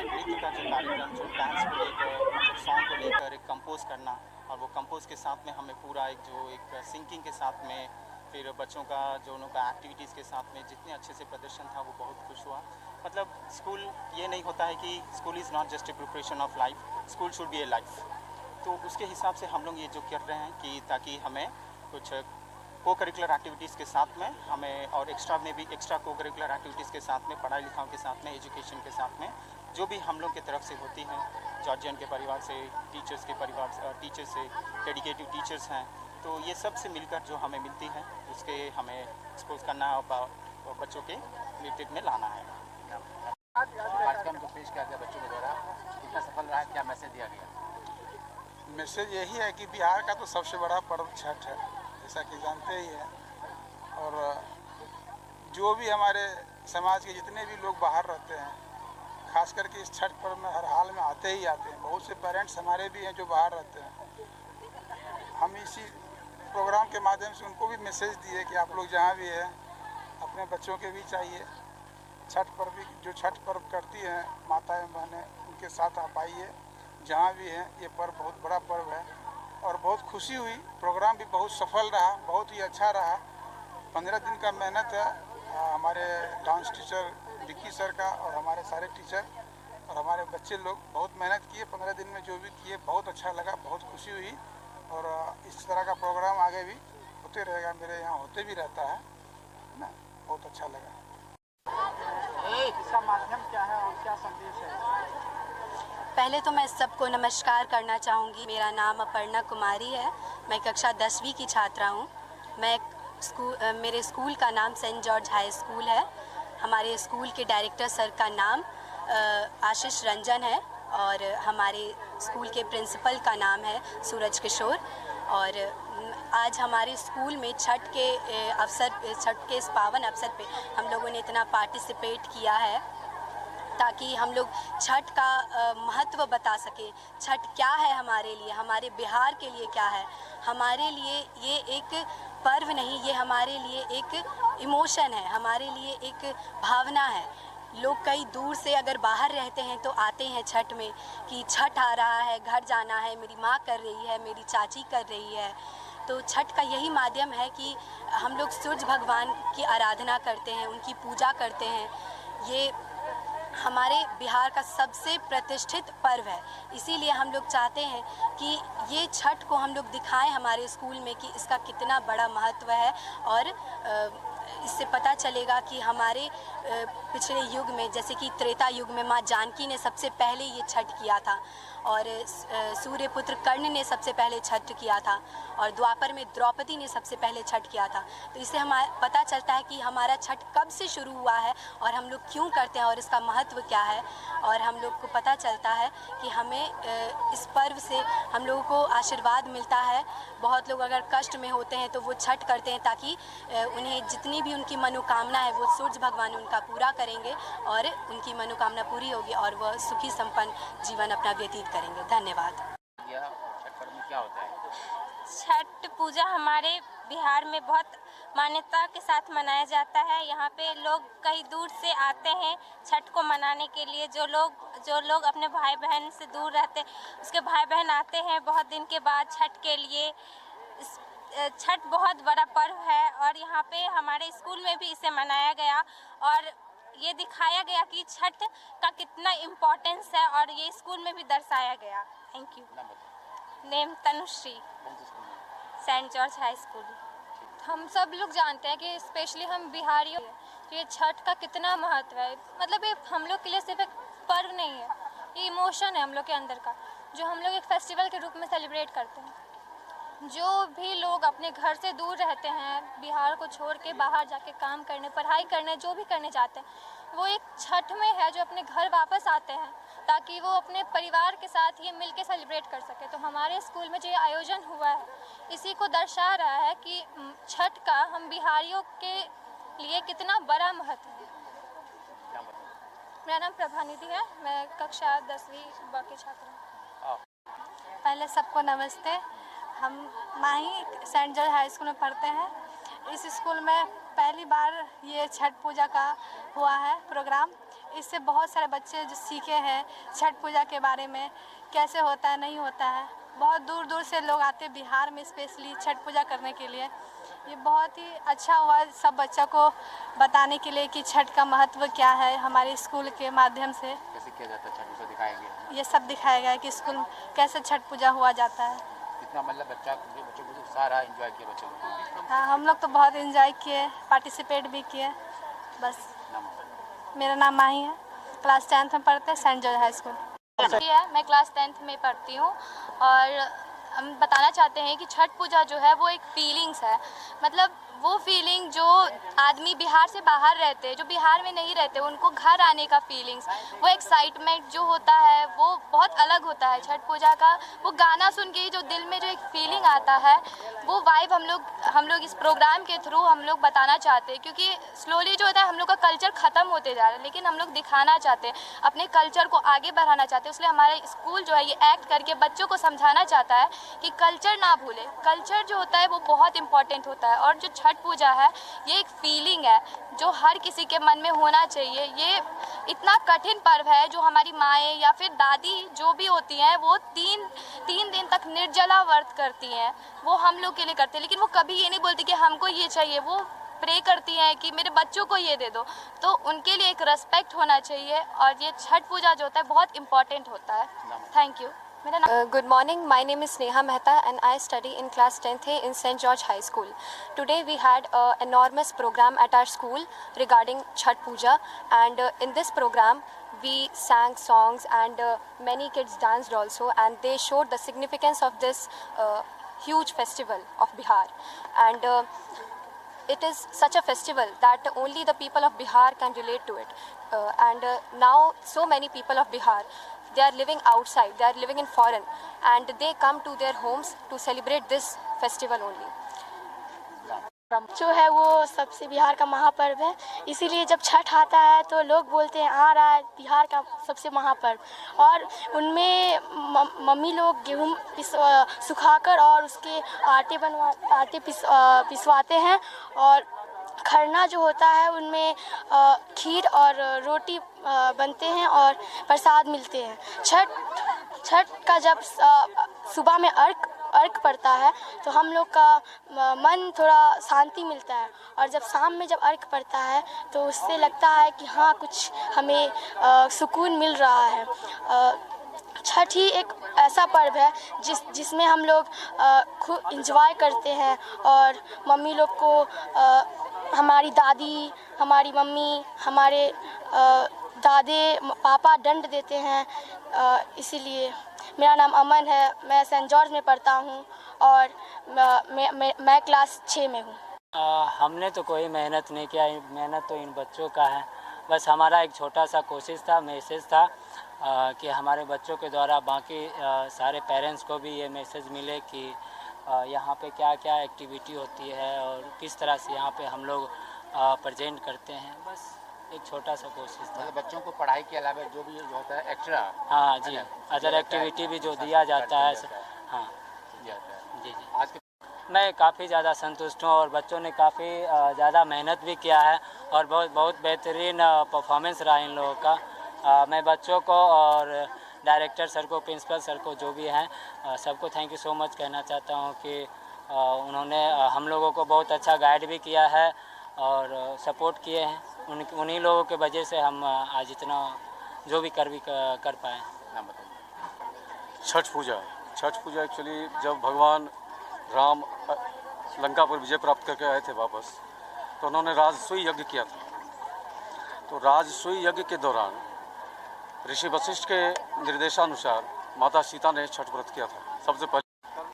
नृत्य का जो कार्यक्रम, जो डांस को लेकर, मतलब सॉन्ग को लेकर एक कंपोज करना, और वो कंपोज के साथ में हमें पूरा एक सिंकिंग के साथ में, फिर बच्चों का जो उनका एक्टिविटीज़ के साथ में जितने अच्छे से प्रदर्शन था वो बहुत खुश हुआ। मतलब स्कूल ये नहीं होता है कि school is not just a preparation of life, school should be A life. तो उसके हिसाब से हम लोग ये जो कर रहे हैं कि ताकि हमें कुछ को करिकुलर एक्टिविटीज़ के साथ में हमें, और एक्स्ट्रा में भी एक्स्ट्रा को करिकुलर एक्टिविटीज़ के साथ में, पढ़ाई लिखाई के साथ में, एजुकेशन के साथ में जो भी हम लोग की तरफ से होती हैं, जॉर्जियन के परिवार से, टीचर्स के परिवार, टीचर्स से, डेडिकेटिव टीचर्स हैं, तो ये सब से मिलकर जो हमें मिलती है उसके हमें एक्सपोज करना है और बच्चों के नृत्य में लाना है। कार्यक्रम जो पेश किया गया बच्चों के द्वारा कितना सफल रहा, क्या मैसेज दिया गया? मैसेज यही है कि बिहार का तो सबसे बड़ा पर्व छठ है, जैसा कि जानते ही हैं। और जो भी हमारे समाज के जितने भी लोग बाहर रहते हैं, खास करके इस छठ पर्व में हर हाल में आते ही आते हैं। बहुत से पेरेंट्स हमारे भी हैं जो बाहर रहते हैं। हम इसी प्रोग्राम के माध्यम से उनको भी मैसेज दिए कि आप लोग जहाँ भी हैं अपने बच्चों के भी चाहिए, छठ पर्व भी जो छठ पर्व करती हैं माताएं बहनें, उनके साथ आप आइए जहाँ भी हैं। ये पर्व बहुत बड़ा पर्व है और बहुत खुशी हुई। प्रोग्राम भी बहुत सफल रहा, बहुत ही अच्छा रहा। 15 दिन का मेहनत है हमारे डांस टीचर विक्की सर का और हमारे सारे टीचर और हमारे बच्चे लोग बहुत मेहनत किए। 15 दिन में जो भी किए बहुत अच्छा लगा, बहुत खुशी हुई। और इस तरह का प्रोग्राम आगे भी होते रहेगा, मेरे यहाँ होते भी रहता है ना। बहुत अच्छा लगा। इसका माध्यम क्या है और क्या संदेश है? पहले तो मैं सबको नमस्कार करना चाहूँगी। मेरा नाम अपर्णा कुमारी है, मैं कक्षा 10वीं की छात्रा हूँ। मेरे स्कूल का नाम सेंट जॉर्ज हाई स्कूल है। हमारे स्कूल के डायरेक्टर सर का नाम आशीष रंजन है और हमारे स्कूल के प्रिंसिपल का नाम है सूरज किशोर। और आज हमारे स्कूल में छठ के इस पावन अवसर पे हम लोगों ने इतना पार्टिसिपेट किया है ताकि हम लोग छठ का महत्व बता सकें। छठ क्या है हमारे लिए, हमारे बिहार के लिए क्या है। हमारे लिए ये एक पर्व नहीं, ये हमारे लिए एक इमोशन है, हमारे लिए एक भावना है। लोग कई दूर से अगर बाहर रहते हैं तो आते हैं छठ में कि छठ आ रहा है, घर जाना है, मेरी माँ कर रही है, मेरी चाची कर रही है। तो छठ का यही माध्यम है कि हम लोग सूरज भगवान की आराधना करते हैं, उनकी पूजा करते हैं। ये हमारे बिहार का सबसे प्रतिष्ठित पर्व है, इसीलिए हम लोग चाहते हैं कि ये छठ को हम लोग दिखाएं हमारे स्कूल में कि इसका कितना बड़ा महत्व है। और इससे पता चलेगा कि हमारे पिछले युग में, जैसे कि त्रेता युग में माँ जानकी ने सबसे पहले ये छठ किया था और सूर्यपुत्र कर्ण ने सबसे पहले छठ किया था और द्वापर में द्रौपदी ने सबसे पहले छठ किया था। तो इससे हमारा पता चलता है कि हमारा छठ कब से शुरू हुआ है और हम लोग क्यों करते हैं और इसका महत्व क्या है। और हम लोग को पता चलता है कि हमें इस पर्व से हम लोगों को आशीर्वाद मिलता है। बहुत लोग अगर कष्ट में होते हैं तो वो छठ करते हैं ताकि उन्हें जितनी भी उनकी मनोकामना है वो सूर्य भगवान उनका पूरा करेंगे और उनकी मनोकामना पूरी होगी और वह सुखी संपन्न जीवन अपना व्यतीत करेंगे। धन्यवाद। यह छठ पर्व में क्या होता है? छठ पूजा हमारे बिहार में बहुत मान्यता के साथ मनाया जाता है। यहाँ पे लोग कई दूर से आते हैं छठ को मनाने के लिए। जो लोग अपने भाई बहन से दूर रहते उसके भाई बहन आते हैं बहुत दिन के बाद छठ के लिए। छठ बहुत बड़ा पर्व है और यहाँ पे हमारे स्कूल में भी इसे मनाया गया और ये दिखाया गया कि छठ का कितना इम्पोर्टेंस है और ये स्कूल में भी दर्शाया गया। Thank you. Name Tanushree, Saint George high school. हम सब लोग जानते हैं कि स्पेशली हम बिहारियों तो ये छठ का कितना महत्व है। मतलब ये हम लोग के लिए सिर्फ एक पर्व नहीं है, ये इमोशन है हम लोग के अंदर का, जो हम लोग एक फेस्टिवल के रूप में सेलिब्रेट करते हैं। जो भी लोग अपने घर से दूर रहते हैं, बिहार को छोड़ के बाहर जाके काम करने, पढ़ाई करने, जो भी करने जाते हैं, वो एक छठ में है जो अपने घर वापस आते हैं ताकि वो अपने परिवार के साथ ये मिलके सेलिब्रेट कर सके। तो हमारे स्कूल में जो ये आयोजन हुआ है इसी को दर्शा रहा है कि छठ का हम बिहारियों के लिए कितना बड़ा महत्व है। मेरा नाम प्रभानिधि है, मैं कक्षा 10वीं बाकी छात्र हूँ। पहले सबको नमस्ते। हम माही सेंट जॉर्ज हाई स्कूल में पढ़ते हैं। इस स्कूल में पहली बार ये छठ पूजा का हुआ है प्रोग्राम। इससे बहुत सारे बच्चे जो सीखे हैं छठ पूजा के बारे में, कैसे होता है नहीं होता है। बहुत दूर दूर से लोग आते हैं बिहार में स्पेशली छठ पूजा करने के लिए। ये बहुत ही अच्छा हुआ सब बच्चों को बताने के लिए कि छठ का महत्व क्या है। हमारे स्कूल के माध्यम से कैसे किया जाता है छठ पूजा दिखाएंगे, ये सब दिखाया गया है कि स्कूल कैसे छठ पूजा हुआ जाता है। कितना मतलब बच्चों को सारा एंजॉय किया बच्चों को? हाँ, हम लोग तो बहुत एंजॉय किए, पार्टिसिपेट भी किए। बस। मेरा नाम माही है, क्लास 10th में पढ़ते हैं, सेंट जॉर्ज हाई स्कूल। मैं क्लास 10th में पढ़ती हूँ और हम बताना चाहते हैं कि छठ पूजा जो है वो एक फीलिंग्स है। मतलब वो फीलिंग जो आदमी बिहार से बाहर रहते हैं, जो बिहार में नहीं रहते, उनको घर आने का फीलिंग्स, वो एक्साइटमेंट जो होता है वो बहुत अलग होता है छठ पूजा का। वो गाना सुन के ही जो दिल में जो एक फीलिंग आता है, वो वाइब हम लोग इस प्रोग्राम के थ्रू हम लोग बताना चाहते हैं। क्योंकि स्लोली जो होता है हम लोग का कल्चर ख़त्म होते जा रहा है, लेकिन हम लोग दिखाना चाहते हैं, अपने कल्चर को आगे बढ़ाना चाहते हैं। इसलिए हमारा स्कूल जो है ये एक्ट करके बच्चों को समझाना चाहता है कि कल्चर ना भूले। कल्चर जो होता है वो बहुत इंपॉर्टेंट होता है और जो छठ पूजा है ये एक फीलिंग है जो हर किसी के मन में होना चाहिए। ये इतना कठिन पर्व है जो हमारी माएँ या फिर दादी जो भी होती हैं वो तीन दिन तक निर्जला व्रत करती हैं, वो हम लोग के लिए करते हैं। लेकिन वो कभी ये नहीं बोलती कि हमको ये चाहिए, वो प्रे करती हैं कि मेरे बच्चों को ये दे दो। तो उनके लिए एक रेस्पेक्ट होना चाहिए और ये छठ पूजा जो होता है बहुत इम्पॉर्टेंट होता है। Thank you. Good morning, my name is Sneha Mehta and I study in class 10th A in St. George High School. Today we had an enormous program at our school regarding Chhat Puja, and in this program we sang songs and many kids danced also, and they showed the significance of this huge festival of Bihar. And it is such a festival that only the people of Bihar can relate to it. And now so many people of Bihar, they are living outside, they are living in foreign, and they come to their homes to celebrate this festival only. जो है वो सबसे बिहार का महापर्व है, इसीलिए जब छठ आता है तो लोग बोलते हैं आ रहा है बिहार का सबसे महापर्व। और उनमें मम्मी लोग गेहूँ सुखाकर और उसके आटे पिसवाते हैं, और खरना जो होता है उनमें खीर और रोटी बनते हैं और प्रसाद मिलते हैं। छठ का जब सुबह में अर्घ पड़ता है तो हम लोग का मन थोड़ा शांति मिलता है, और जब शाम में जब अर्घ पड़ता है तो उससे लगता है कि हाँ कुछ हमें सुकून मिल रहा है। छठ ही एक ऐसा पर्व है जिसमें हम लोग खूब इंजॉय करते हैं, और मम्मी लोग को हमारी दादी, हमारी मम्मी, हमारे दादे पापा दंड देते हैं। इसीलिए मेरा नाम अमन है, मैं सेंट जॉर्ज में पढ़ता हूँ और मैं क्लास 6 में हूँ। हमने तो कोई मेहनत नहीं किया, मेहनत तो इन बच्चों का है। बस हमारा एक छोटा सा कोशिश था, मैसेज था कि हमारे बच्चों के द्वारा बाकी सारे पेरेंट्स को भी ये मैसेज मिले कि यहाँ पे क्या क्या एक्टिविटी होती है और किस तरह से यहाँ पे हम लोग प्रेजेंट करते हैं। बस एक छोटा सा कोशिश था। मतलब बच्चों को पढ़ाई के अलावा जो भी होता है एक्स्ट्रा, हाँ जी, अदर एक्टिविटी भी जो दिया जाता है, हाँ जी। आज के मैं काफ़ी ज़्यादा संतुष्ट हूँ और बच्चों ने काफ़ी ज़्यादा मेहनत भी किया है और बहुत बेहतरीन परफॉर्मेंस रहा इन लोगों का। मैं बच्चों को और डायरेक्टर सर को, प्रिंसिपल सर को जो भी हैं सबको थैंक यू सो मच कहना चाहता हूँ कि उन्होंने हम लोगों को बहुत अच्छा गाइड भी किया है और सपोर्ट किए हैं। उन्हीं लोगों के वजह से हम आज इतना जो भी कर पाए। छठ पूजा एक्चुअली जब भगवान राम लंका पर विजय प्राप्त करके आए थे वापस, तो उन्होंने राजसूय यज्ञ किया था। तो राजसूय यज्ञ के दौरान ऋषि वशिष्ठ के निर्देशानुसार माता सीता ने छठ व्रत किया था सबसे पहले।